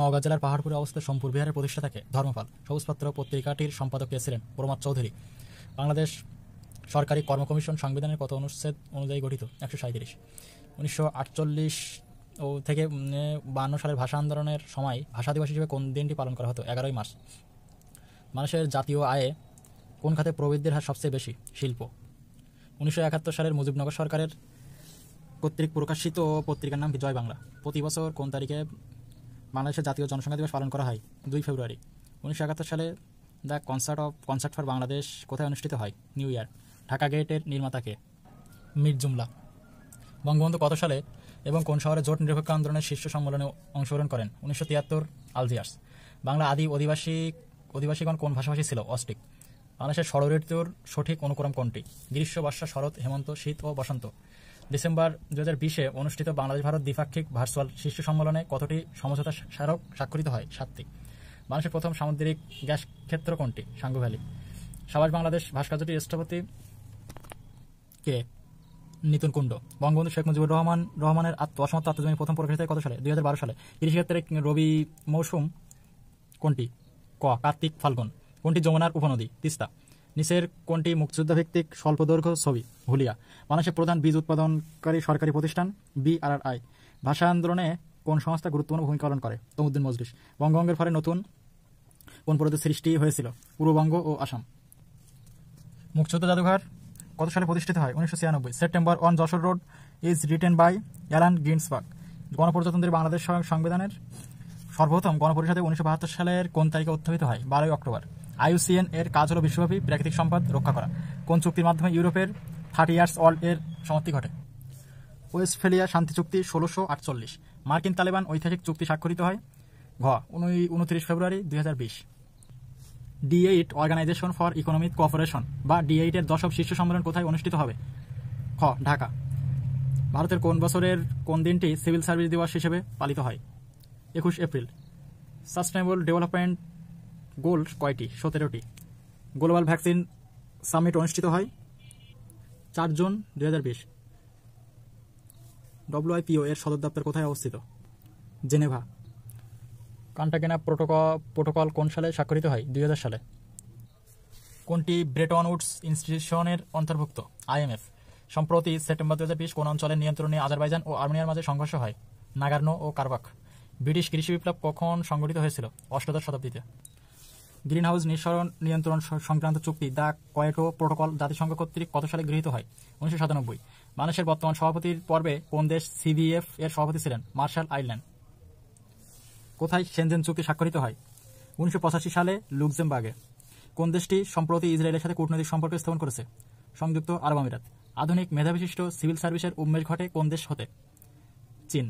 নওগাঁ জেলার পাহাড়পুরে অবস্থিত সোমপুর বিহারের প্রতিষ্ঠাতাকে ধর্মপাল সবুজপত্র পত্রিকাটির সম্পাদক কে ছিলেন প্রমোদ চৌধুরী। বাংলাদেশ সরকারি কর্ম কমিশন সংবিধানের কত অনুচ্ছেদ অনুযায়ী গঠিত? 137। 1948 থেকে 52 সালের ভাষা আন্দোলনের সময় ভাষা দিবস হিসেবে কোন দিনটি পালন করা হতো? 11ই মার্চ। মানুষের জাতীয় আয়ে কোন খাতে প্রবৃদ্ধির হার সবচেয়ে বেশি? শিল্প। 1971 সালের মুজিবনগর সরকারের কর্তৃক প্রকাশিত পত্রিকার নাম কি? জয় বাংলা। প্রতি বছর কোন তারিখে বাংলাদেশের জাতীয় জনসংখ্যা দিবস পালন করা হয়? 2 ফেব্রুয়ারি। 1971 সালে দ্য কনসার্ট ফর বাংলাদেশ কোথায় অনুষ্ঠিত হয়? New York. ঢাকা গেটের নির্মাতাকে? মীর জুমলা। বঙ্গবন্ধু কত সালে এবং কোন শহরে জোট নিরপেক্ষ আন্দোলনের শীর্ষ সম্মেলনে অংশগ্রহণ করেন? 1973, আলজিয়ার্স। বাংলা আদি অধিবাসীগণ কোন ভাষাভাষী ছিল? অস্ট্রিক। বাংলাদেশের ষড়ঋতুর সঠিক অনুক্রম কোনটি? গ্রীষ্ম, বর্ষা, শরৎ, হেমন্ত, শীত ও বসন্ত। ডিসেম্বর 2020-এ অনুষ্ঠিত বাংলাদেশ ভারত দ্বিপাক্ষিক ভার্চুয়াল শীর্ষ সম্মেলনে কতটি সমঝোতা স্মারক স্বাক্ষরিত হয়? 7টি। বাংলাদেশের প্রথম সামুদ্রিক গ্যাস ক্ষেত্র কোনটি? সাঙ্গু ভ্যালি। সাবাস বাংলাদেশ ভাস্কর্যটির স্থপতি কে? নিতুন কুণ্ড। বঙ্গবন্ধু শেখ মুজিবুর রহমানের অসমাপ্ত আত্মজীবনী প্রথম প্রকাশিত হয় কত সালে? 2012 সালে। কৃষিক্ষেত্রে রবি মৌসুম কোনটি? ক কার্তিক ফাল্গুন। কোনটি যমুনার উপনদী? তিস্তা। নিচের কোনটি মুক্তিযুদ্ধভিত্তিক স্বল্পদৈর্ঘ্য ছবি? হুলিয়া। বাংলাদেশের প্রধান বীজ উৎপাদনকারী সরকারি প্রতিষ্ঠান? BRRI। ভাষা আন্দোলনে কোন সংস্থা গুরুত্বপূর্ণ ভূমিকা পালন করে? তমুদ্দিন মজলিস। বঙ্গভঙ্গের ফলে নতুন কোন প্রদেশের সৃষ্টি হয়েছিল? পূর্ববঙ্গ ও আসাম। মুক্তিযুদ্ধ জাদুঘর কত সালে প্রতিষ্ঠিত হয়? 1996। September on Jessore road is written by Allen Ginsberg. গণপ্রজাতন্ত্রী বাংলাদেশ সংবিধানের সর্বপ্রথম গণপরিষদে 1972 সালের কোন তারিখে উত্থাপিত হয়? 12 অক্টোবর। IUCN এর কাজ হল বিশ্বব্যাপী প্রাকৃতিক সম্পদ রক্ষা করা। কোন চুক্তির মাধ্যমে ইউরোপের 30 ইয়ার্স ওয়ার্ল্ড এর সমাপ্তি ঘটে? ওয়েস্টফেলিয়া শান্তি চুক্তি 1648। মার্কিন তালেবান ঐতিহাসিক চুক্তি স্বাক্ষরিত হয়? ঘ 29 February 2020। D8 organisation for economic cooperation বা D8 এর 10ম শীর্ষ সম্মেলন কোথায় অনুষ্ঠিত হবে? খ ঢাকা। ভারতের কোন বছরের কোন দিনটি সিভিল সার্ভিস দিবস হিসেবে পালিত হয়? 21 এপ্রিল। সাস্টেনেবল ডেভেলপমেন্ট গোল কয়টি? 17টি। গ্লোবাল ভ্যাকসিন সামিট অনুষ্ঠিত হয় 4 জুন 2020। WIPO এর সদর দপ্তর কোথায় অবস্থিত? জেনেভা। কার্টাগেনা প্রোটোকল কোন সালে স্বাক্ষরিত হয়? 2000 সালে। কোনটি ব্রেটন উডস ইনস্টিটিউশনের অন্তর্ভুক্ত? IMF। সম্প্রতি সেপ্টেম্বর 2020 কোন অঞ্চলের নিয়ন্ত্রণে আজারবাইজান ও আর্মেনিয়ার মাঝে সংঘর্ষ হয়? নাগার্নো ও কারবাখ। ব্রিটিশ কৃষি বিপ্লব কখন সংঘটিত হয়েছিল? 8শ শতাব্দীতে। গ্রিনহাউস নিয়ন্ত্রণ সংক্রান্ত চুক্তি দ্য কোয়েটো প্রোটোকল জাতিসংঘ কর্তৃক কত সালে গৃহীত হয়? 1997। বাংলাদেশের বর্তমান সভাপতির পর্বে কোন দেশ CVF এর সভাপতি ছিলেন? Martial island. কোথায় শেনজেন চুক্তি স্বাক্ষরিত হয়? 1985 সালে লুক্সেমবার্গে। কোন দেশটি সম্প্রতি ইসরায়েলের সাথে কূটনৈতিক সম্পর্ক স্থাপন করেছে? সংযুক্ত আরব আমিরাত। আধুনিক মেধাবিশিষ্ট সিভিল সার্ভিসের উন্মেষ ঘটে কোন দেশ হতে? চীন।